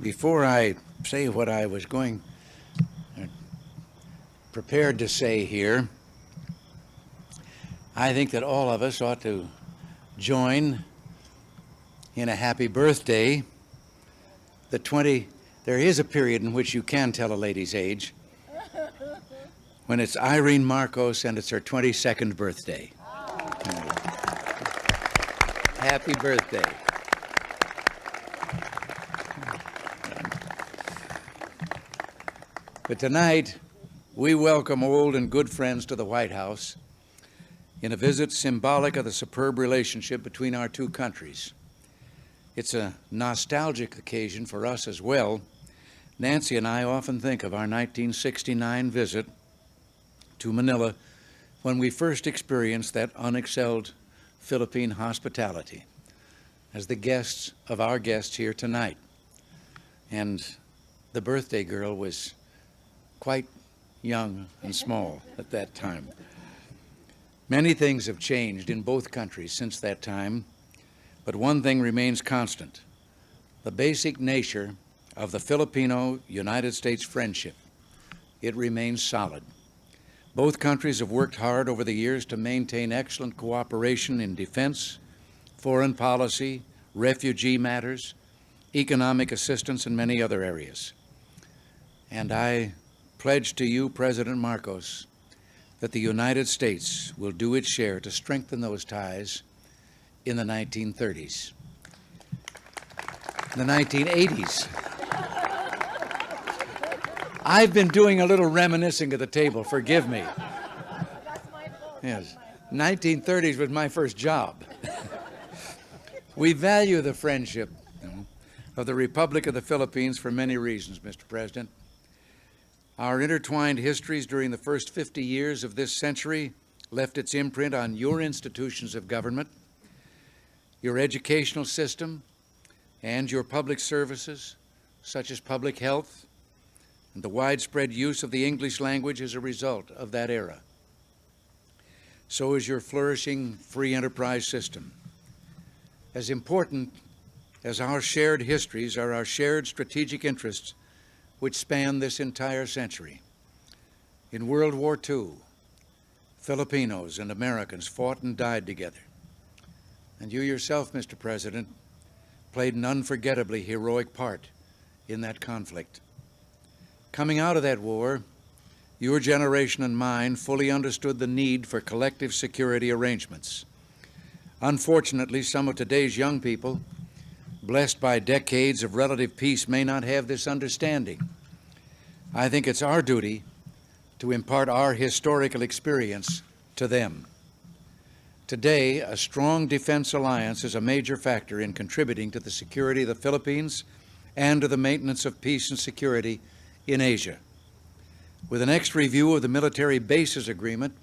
Before I say what I was prepared to say here, I think that all of us ought to join in a happy birthday. There is a period in which you can tell a lady's age, when it's Irene Marcos and it's her 22nd birthday. Happy birthday. But tonight, we welcome old and good friends to the White House in a visit symbolic of the superb relationship between our two countries. It's a nostalgic occasion for us as well. Nancy and I often think of our 1969 visit to Manila when we first experienced that unexcelled Philippine hospitality as the guests of our guests here tonight. And the birthday girl was quite young and small at that time. Many things have changed in both countries since that time, but one thing remains constant: the basic nature of the Filipino-United States friendship. It remains solid. Both countries have worked hard over the years to maintain excellent cooperation in defense, foreign policy, refugee matters, economic assistance, and many other areas. And I pledge to you, President Marcos, that the United States will do its share to strengthen those ties in the 1930s. In the 1980s. I've been doing a little reminiscing at the table, forgive me. That's my fault. Yes, 1930s was my first job. We value the friendship of the Republic of the Philippines for many reasons, Mr. President. Our intertwined histories during the first 50 years of this century left its imprint on your institutions of government, your educational system, and your public services, such as public health, and the widespread use of the English language as a result of that era. So is your flourishing free enterprise system. As important as our shared histories are our shared strategic interests, which span this entire century. In World War II, Filipinos and Americans fought and died together. And you yourself, Mr. President, played an unforgettably heroic part in that conflict. Coming out of that war, your generation and mine fully understood the need for collective security arrangements. Unfortunately, some of today's young people, blessed by decades of relative peace, may not have this understanding. I think it's our duty to impart our historical experience to them. Today, a strong defense alliance is a major factor in contributing to the security of the Philippines and to the maintenance of peace and security in Asia. With the next review of the military bases agreement,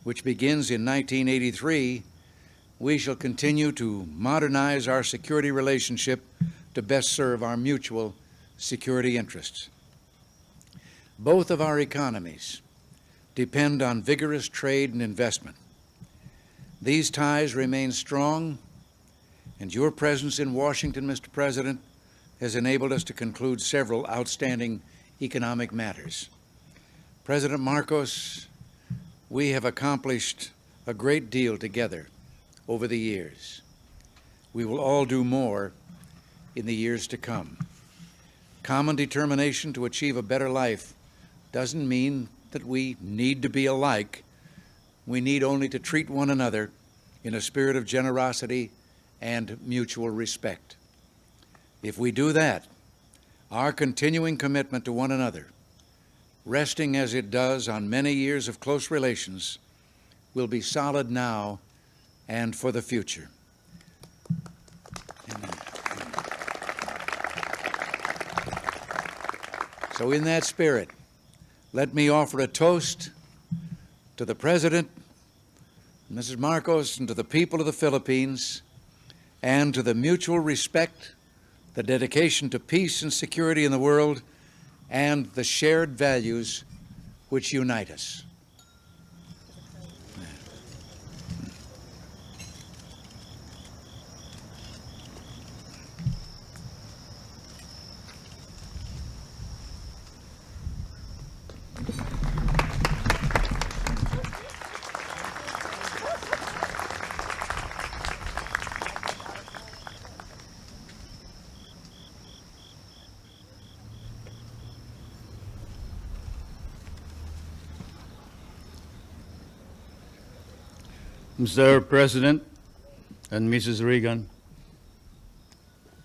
which begins in 1983, we shall continue to modernize our security relationship to best serve our mutual security interests. Both of our economies depend on vigorous trade and investment. These ties remain strong, and your presence in Washington, Mr. President, has enabled us to conclude several outstanding economic matters. President Marcos, we have accomplished a great deal together over the years. We will all do more in the years to come. Common determination to achieve a better life doesn't mean that we need to be alike. We need only to treat one another in a spirit of generosity and mutual respect. If we do that, our continuing commitment to one another, resting as it does on many years of close relations, will be solid now and for the future. Amen. So in that spirit, let me offer a toast to the President, Mrs. Marcos, and to the people of the Philippines, and to the mutual respect, the dedication to peace and security in the world, and the shared values which unite us. Mr. President and Mrs. Reagan,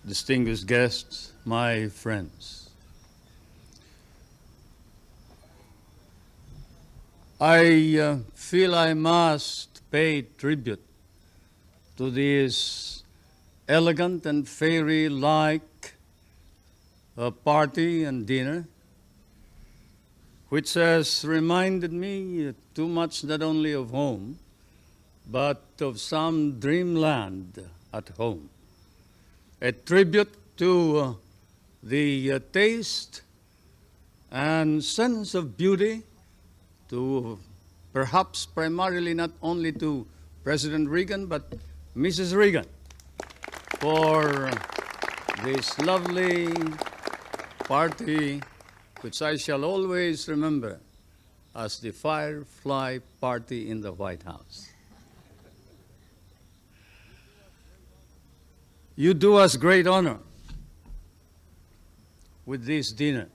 distinguished guests, my friends, I feel I must pay tribute to this elegant and fairy-like party and dinner, which has reminded me too much not only of home, but of some dreamland at home. A tribute to the taste and sense of beauty, to perhaps primarily not only to President Reagan, but Mrs. Reagan, for this lovely party, which I shall always remember as the Firefly Party in the White House. You do us great honor with this dinner.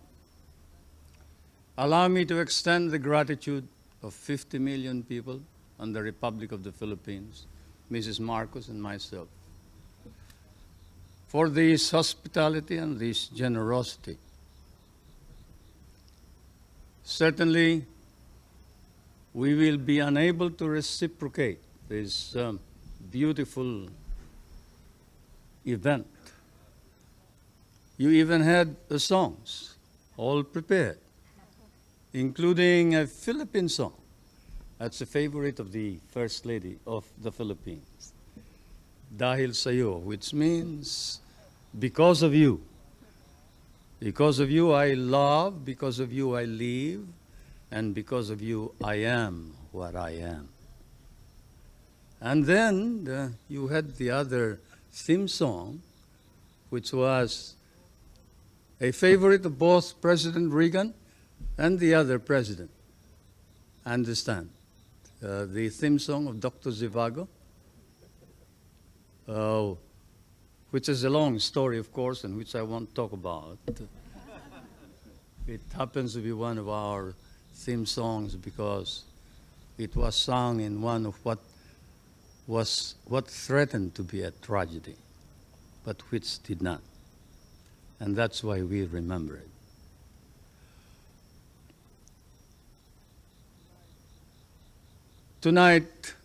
Allow me to extend the gratitude of 50 million people in the Republic of the Philippines, Mrs. Marcos and myself, for this hospitality and this generosity. Certainly, we will be unable to reciprocate this beautiful event. You even had the songs all prepared, including a Philippine song. That's a favorite of the First Lady of the Philippines, Dahil Sa'yo, which means because of you. Because of you I love, because of you I live, and because of you I am what I am. And then you had the other theme song, which was a favorite of both President Reagan and the other president. Understand? The theme song of Dr. Zhivago, which is a long story, of course, and which I won't talk about. It happens to be one of our theme songs because it was sung in one of what threatened to be a tragedy, but which did not. And that's why we remember it. Tonight,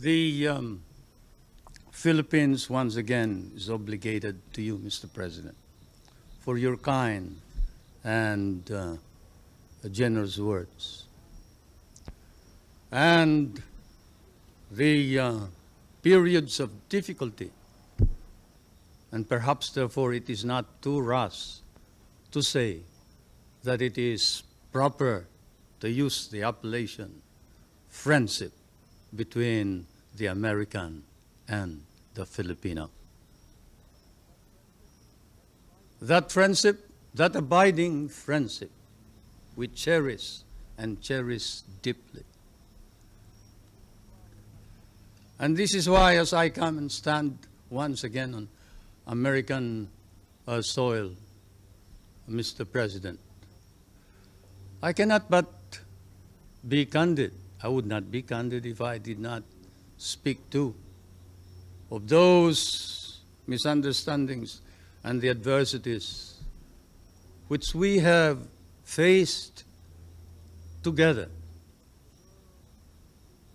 the Philippines once again is obligated to you, Mr. President, for your kind and generous words. And the periods of difficulty, and perhaps therefore it is not too rash to say that it is proper to use the appellation friendship between the American and the Filipino. That friendship, that abiding friendship, we cherish and cherish deeply. And this is why, as I come and stand once again on American soil, Mr. President, I cannot but be candid. I would not be candid if I did not speak too of those misunderstandings and the adversities which we have faced together.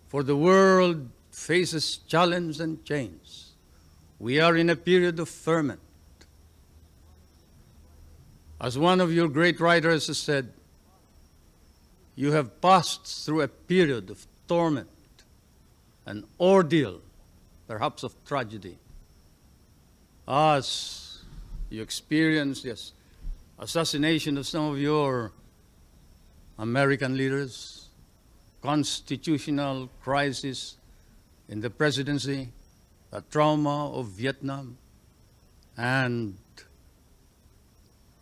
For the world faces challenge and change. We are in a period of ferment. As one of your great writers has said, you have passed through a period of torment, an ordeal, perhaps of tragedy, as you experienced the assassination of some of your American leaders, constitutional crisis in the presidency, the trauma of Vietnam, and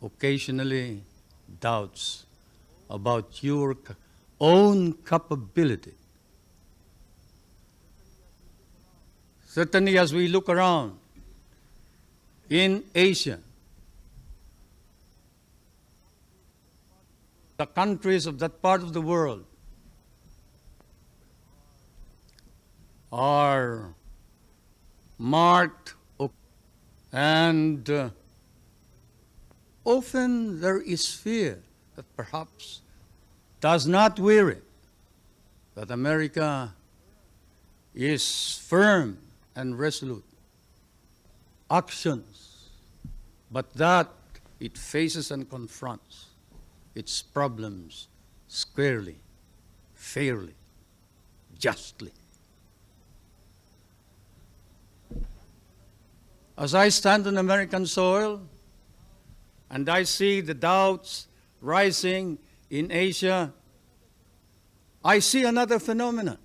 occasionally doubts about your own capability. Certainly, as we look around in Asia, the countries of that part of the world are marked, and often there is fear that perhaps does not weary, that America is firm and resolute. Actions, but that it faces and confronts its problems squarely, fairly, justly. As I stand on American soil and I see the doubts rising in Asia, I see another phenomenon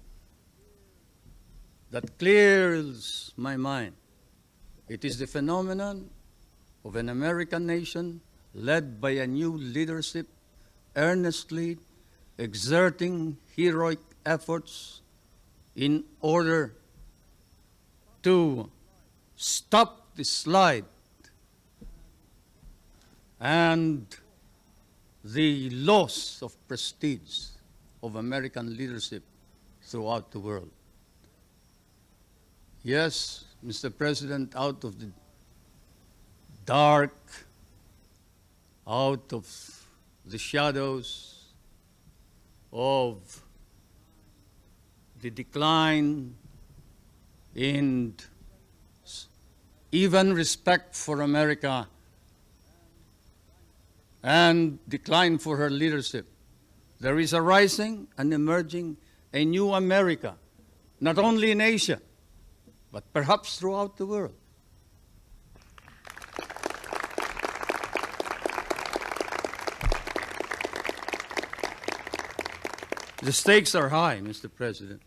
that clears my mind. It is the phenomenon of an American nation led by a new leadership, earnestly exerting heroic efforts in order to stop the slide and the loss of prestige of American leadership throughout the world. Yes, Mr. President, out of the dark, out of the shadows of the decline in even respect for America and decline for her leadership, there is a rising and emerging a new America, not only in Asia, but perhaps throughout the world. The stakes are high, Mr. President.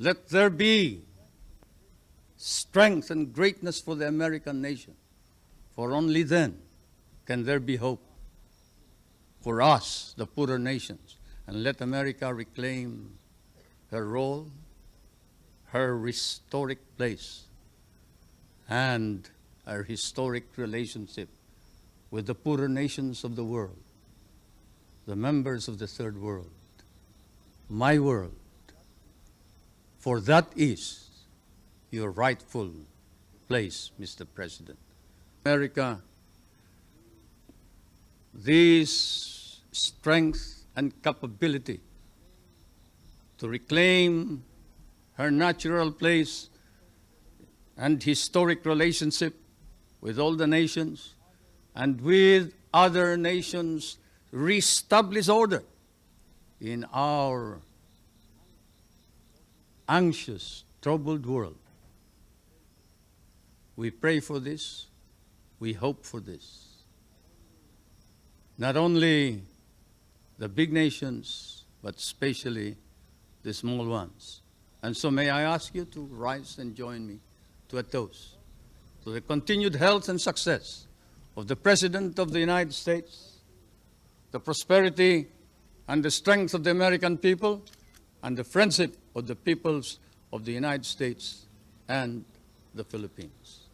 Let there be strength and greatness for the American nation, for only then can there be hope for us, the poorer nations, and let America reclaim her role, her historic place, and her historic relationship with the poorer nations of the world, the members of the third world, my world, for that is your rightful place, Mr. President. America, this strength and capability to reclaim her natural place and historic relationship with all the nations and with other nations, reestablish order in our anxious, troubled world. We pray for this, we hope for this. Not only the big nations, but especially the small ones. And so may I ask you to rise and join me to a toast to the continued health and success of the President of the United States, the prosperity and the strength of the American people, and the friendship of the peoples of the United States and the Philippines.